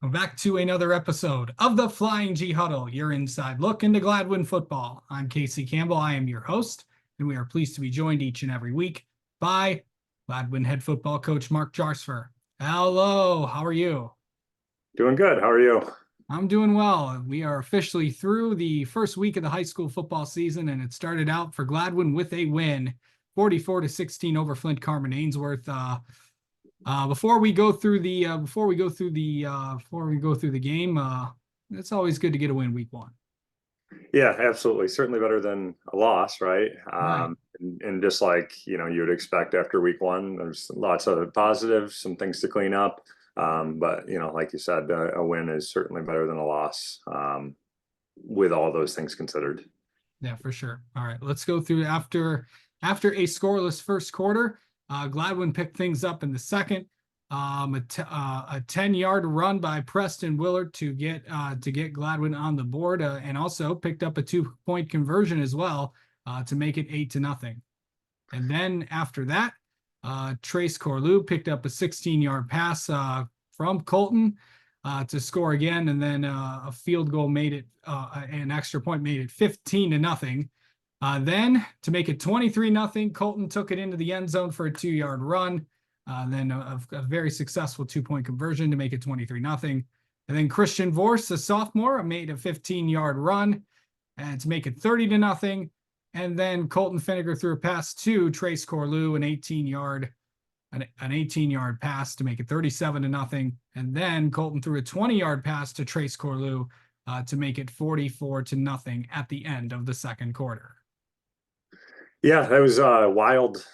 Back to another episode of the Flying G Huddle, your inside look into Gladwin football. I'm Casey Campbell. I am your host, and we are pleased to be joined each and every week by Gladwin head football coach Mark Jarsfer. Hello, how are you? Doing good. How are you? I'm doing well. We are officially through the first week of the high school football season, and it started out for Gladwin with a win, 44-16 over Flint Carman Ainsworth. Before we go through the game, it's always good to get a win week one. Yeah, absolutely. Certainly better than a loss, right? Right. And just like, you would expect after week one, there's lots of positives, some things to clean up. But, like you said, a win is certainly better than a loss, with all those things considered. Yeah, for sure. All right, let's go through after a scoreless first quarter. Gladwin picked things up in the second. A 10-yard run by Preston Willard to get Gladwin on the board, and also picked up a 2-point conversion as well to make it 8-0. And then after that, Trace Corlew picked up a 16-yard pass from Colton to score again, and then a field goal made it, an extra point made it 15-0. Then to make it 23-0, Colton took it into the end zone for a 2-yard run. Then a very successful 2-point conversion to make it 23-0. And then Christian Vorse, a sophomore, made a 15-yard run and to make it 30-0. And then Colton Finnegar threw a pass to Trace Corlew, an 18-yard pass to make it 37-0. And then Colton threw a 20-yard pass to Trace Corlew to make it 44-0 at the end of the second quarter. Yeah, that was a wild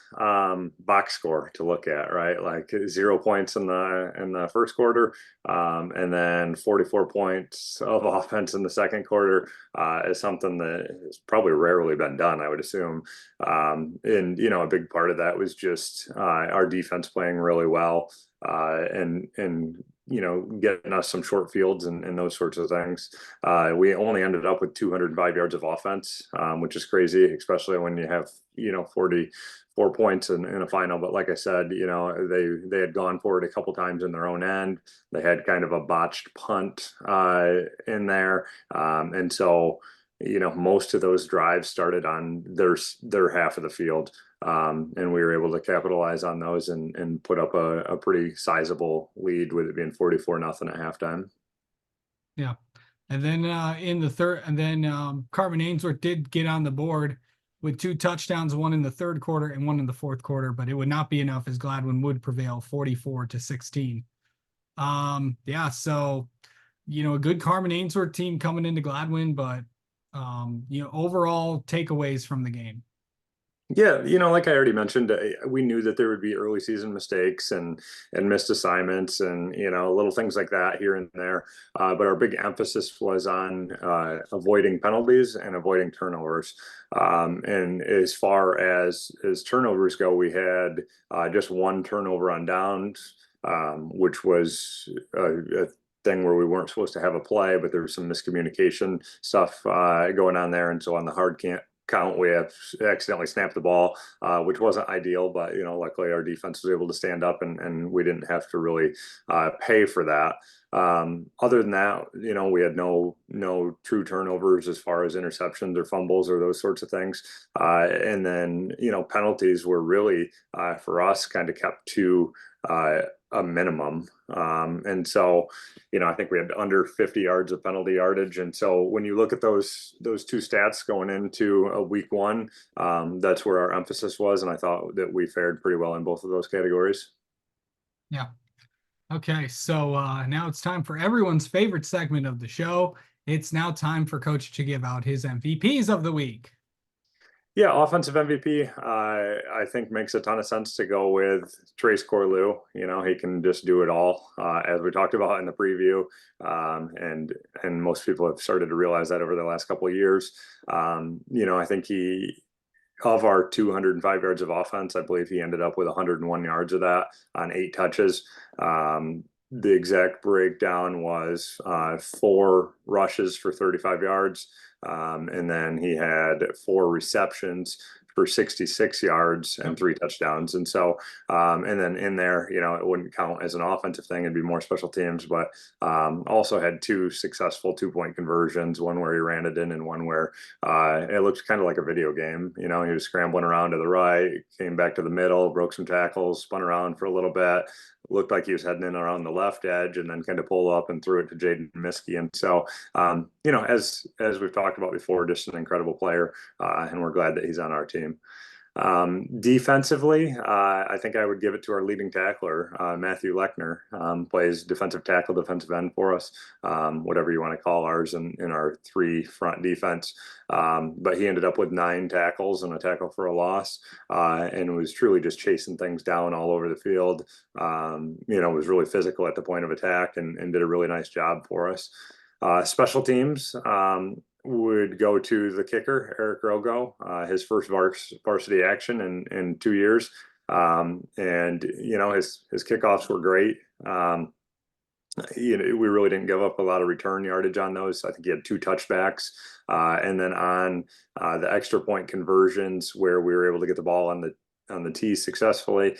box score to look at, right? Like 0 points in the first quarter, and then 44 points of offense in the second quarter is something that has probably rarely been done, I would assume. And a big part of that was just our defense playing really well, and getting us some short fields and those sorts of things. We only ended up with 205 yards of offense, which is crazy, especially when you have, 44 points in a final. But like I said, they had gone for it a couple times in their own end. They had kind of a botched punt in there. And so, most of those drives started on their half of the field. And we were able to capitalize on those and put up a pretty sizable lead, with it being 44-0 at halftime. Yeah. And then in the third, and then Carman Ainsworth did get on the board with 2 touchdowns, one in the third quarter and one in the fourth quarter, but it would not be enough as Gladwin would prevail 44-16. Yeah, so a good Carman Ainsworth team coming into Gladwin, but overall takeaways from the game. Yeah, like I already mentioned, we knew that there would be early season mistakes and missed assignments and little things like that here and there. But our big emphasis was on avoiding penalties and avoiding turnovers. And as far as turnovers go, we had just 1 turnover on downs, which was a thing where we weren't supposed to have a play, but there was some miscommunication stuff going on there. And so on the hard count, we have accidentally snapped the ball, which wasn't ideal, but luckily our defense was able to stand up and we didn't have to really pay for that. Other than that, we had no true turnovers as far as interceptions or fumbles or those sorts of things. And then penalties were really for us kind of kept to a minimum. And so, I think we had under 50 yards of penalty yardage. And so when you look at those 2 stats going into a week one, that's where our emphasis was. And I thought that we fared pretty well in both of those categories. Yeah. Okay, so now it's time for everyone's favorite segment of the show. It's now time for Coach to give out his MVPs of the week. Yeah, offensive MVP, I think makes a ton of sense to go with Trace Corlew. He can just do it all, as we talked about in the preview, and most people have started to realize that over the last couple of years. I think of our 205 yards of offense, I believe he ended up with 101 yards of that on 8 touches. The exact breakdown was 4 rushes for 35 yards. And then he had 4 receptions for 66 yards and 3 touchdowns. And so, and then in there, it wouldn't count as an offensive thing. It'd be more special teams, but also had 2 successful 2-point conversions, one where he ran it in and one where it looked kind of like a video game. He was scrambling around to the right, came back to the middle, broke some tackles, spun around for a little bit, looked like he was heading in around the left edge, and then kind of pulled up and threw it to Jaden Miskey. And so, as we've talked about before, just an incredible player, and we're glad that he's on our team. Defensively, I think I would give it to our leading tackler, Matthew Lechner. Plays defensive tackle, defensive end for us, whatever you want to call ours in our 3 front defense. But he ended up with 9 tackles and a tackle for a loss, and was truly just chasing things down all over the field. Was really physical at the point of attack and did a really nice job for us. Special teams, would go to the kicker, Eric Rogo, his first varsity action in 2 years. And his kickoffs were great. We really didn't give up a lot of return yardage on those. I think he had 2 touchbacks. And then on the extra point conversions where we were able to get the ball on the tee successfully,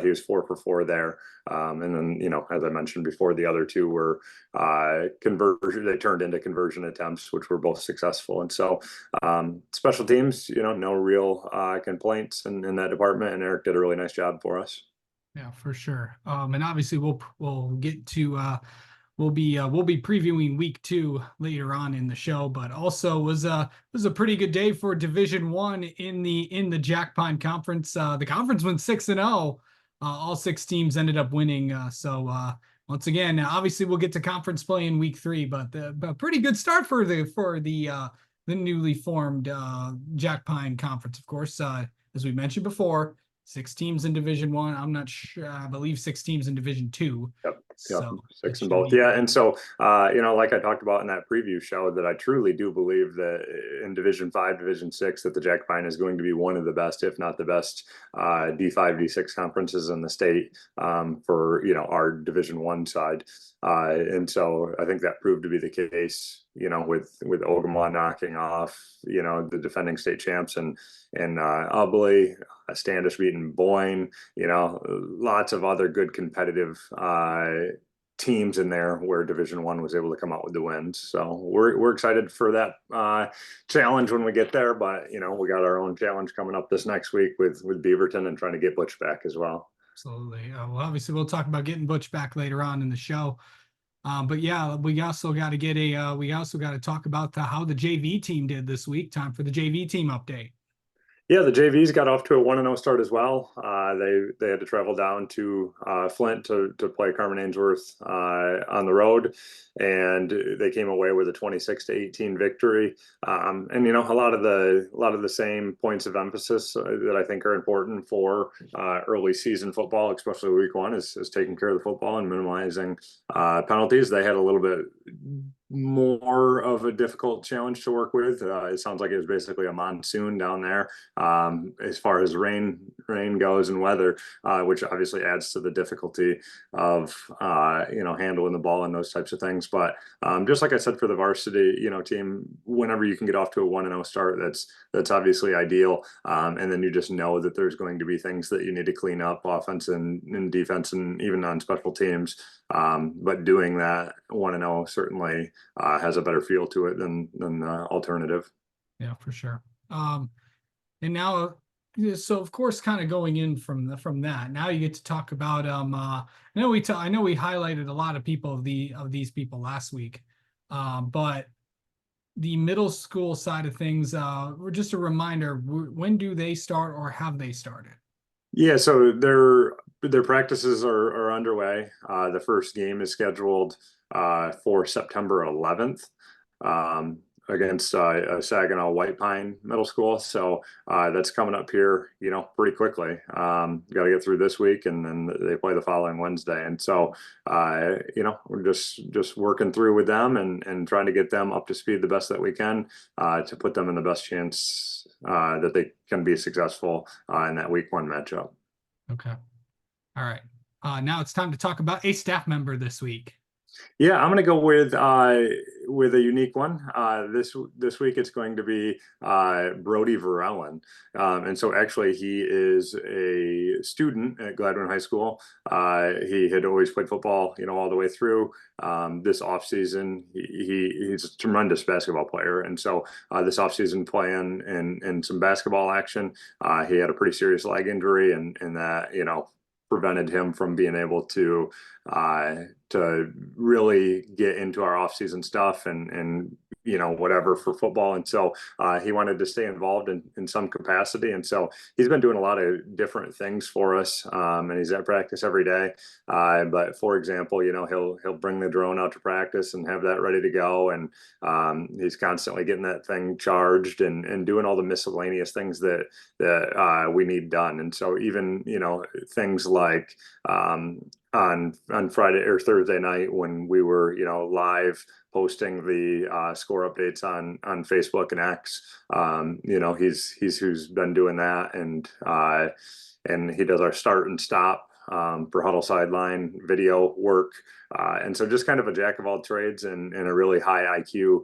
he was 4 for 4 there. And then, as I mentioned before, the other 2 were conversion. They turned into conversion attempts, which were both successful. And so, special teams, no real complaints in that department. And Eric did a really nice job for us. Yeah, for sure. And obviously we'll get to we'll be previewing week 2 later on in the show, but also was a pretty good day for Division 1 in the Jack Pine Conference. The conference went 6-0. All 6 teams ended up winning. So once again, obviously we'll get to conference play in week 3, but a pretty good start for the newly formed Jack Pine Conference. Of course, as we mentioned before, 6 teams in Division 1. I'm not sure. I believe 6 teams in Division 2. Yep. So 6 in both. Yeah. And so, like I talked about in that preview show, that I truly do believe that in Division 5, Division 6, that the Jack Pine is going to be one of the best, if not the best, D5, D6 conferences in the state, for, our Division 1 side. And so I think that proved to be the case, with Ogama knocking off, the defending state champs and Ubley, Standish beating Boyne, lots of other good competitive teams in there where Division 1 was able to come out with the wins. So we're excited for that challenge when we get there. But we got our own challenge coming up this next week with Beaverton and trying to get Butch back as well. Absolutely. Well, obviously we'll talk about getting Butch back later on in the show. But yeah, we also got to talk about how the JV team did this week. Time for the JV team update. Yeah, the JVs got off to a 1-0 start as well. They had to travel down to Flint to play Carmen Ainsworth on the road, and they came away with a 26-18 victory. And a lot of the same points of emphasis that I think are important for early season football, especially week 1, is taking care of the football and minimizing penalties. They had a little bit more of a difficult challenge to work with. It sounds like it was basically a monsoon down there, as far as rain goes and weather, which obviously adds to the difficulty of handling the ball and those types of things. But just like I said, for the varsity team, whenever you can get off to a 1-0 start, that's obviously ideal. And then you just know that there's going to be things that you need to clean up, offense and defense, and even on special teams. But doing that 1-0 certainly has a better feel to it than the alternative. Yeah, for sure. And now, so of course, kind of going in from that, now you get to talk about I know we highlighted a lot of people of these people last week, but the middle school side of things, just a reminder, when do they start, or have they started? Yeah, so their practices are underway. The first game is scheduled for September 11th against Saginaw White Pine Middle School. So that's coming up here, pretty quickly. Got to get through this week, and then they play the following Wednesday. And so, we're just working through with them and trying to get them up to speed the best that we can to put them in the best chance that they can be successful in that week 1 matchup. Okay. All right. Now it's time to talk about a staff member this week. Yeah, I'm gonna go with a unique one. This week it's going to be Brody Varellen. And so actually he is a student at Gladwin High School. He had always played football, all the way through. This offseason, he's a tremendous basketball player. And so this offseason playing in some basketball action, he had a pretty serious leg injury and that, prevented him from being able uh, to really get into our off-season stuff and whatever for football. And so he wanted to stay involved in some capacity. And so he's been doing a lot of different things for us. And he's at practice every day. But for example, he'll bring the drone out to practice and have that ready to go. And he's constantly getting that thing charged and doing all the miscellaneous things that we need done. And so even, things like on Friday or Thursday night when we were, live posting the score updates on Facebook and X. He's who's been doing that, and he does our start and stop for Huddle sideline video work. And so just kind of a jack of all trades and a really high IQ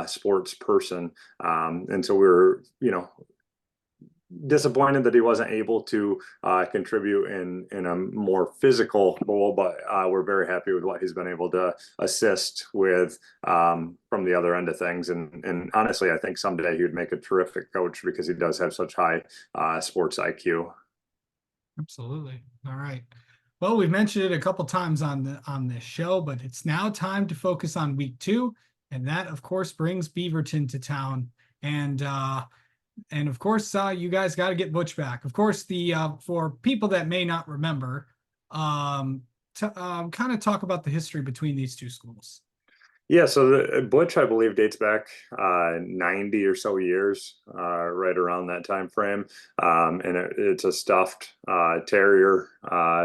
sports person. And so we were, disappointed that he wasn't able to contribute in a more physical role, but we're very happy with what he's been able to assist with from the other end of things. And honestly, I think someday he would make a terrific coach because he does have such high sports IQ. Absolutely. All right. Well, we've mentioned it a couple times on this show, but it's now time to focus on week 2, and that, of course, brings Beaverton to town. And of course, you guys got to get Butch back. Of course, for people that may not remember, to kind of talk about the history between these two schools. Yeah, so the Butch, I believe, dates back 90 or so years, right around that time frame. And it's a stuffed terrier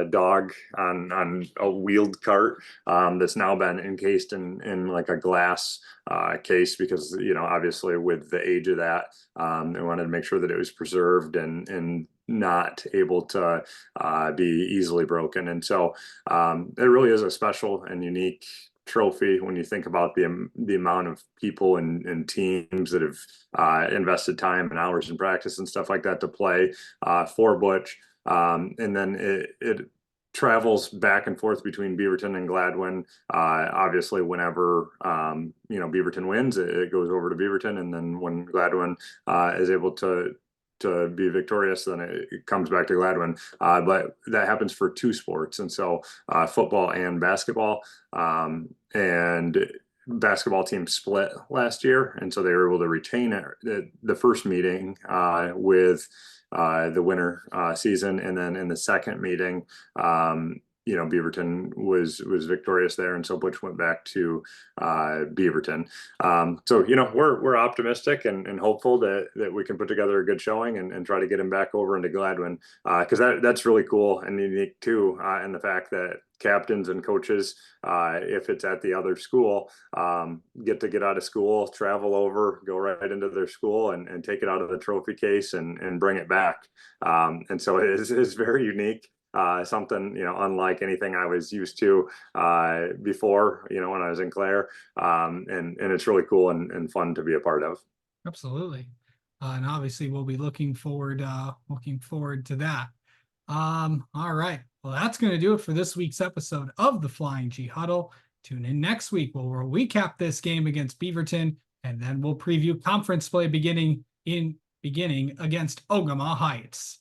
dog on a wheeled cart that's now been encased in like a glass case because, obviously with the age of that, they wanted to make sure that it was preserved and not able to be easily broken. And so it really is a special and unique trophy when you think about the amount of people and teams that have invested time and hours in practice and stuff like that to play for Butch. And then it travels back and forth between Beaverton and Gladwin. Obviously, whenever Beaverton wins, it goes over to Beaverton, and then when Gladwin is able to be victorious, then it comes back to Gladwin. But that happens for 2 sports, and so football and basketball. And basketball team split last year, and so they were able to retain it, the first meeting with the winter season, and then in the second meeting, Beaverton was victorious there, and so Butch went back to Beaverton. So we're optimistic and hopeful that we can put together a good showing and try to get him back over into Gladwin because that's really cool and unique too, and the fact that captains and coaches, if it's at the other school, get out of school, travel over, go right into their school and take it out of the trophy case and bring it back. And so it is very unique. Something unlike anything I was used to before, when I was in Clare, and it's really cool and fun to be a part of. Absolutely. And obviously we'll be looking forward to that. All right. Well, that's going to do it for this week's episode of the Flying G Huddle. Tune in next week where we'll recap this game against Beaverton, and then we'll preview conference play beginning against Ogama Heights.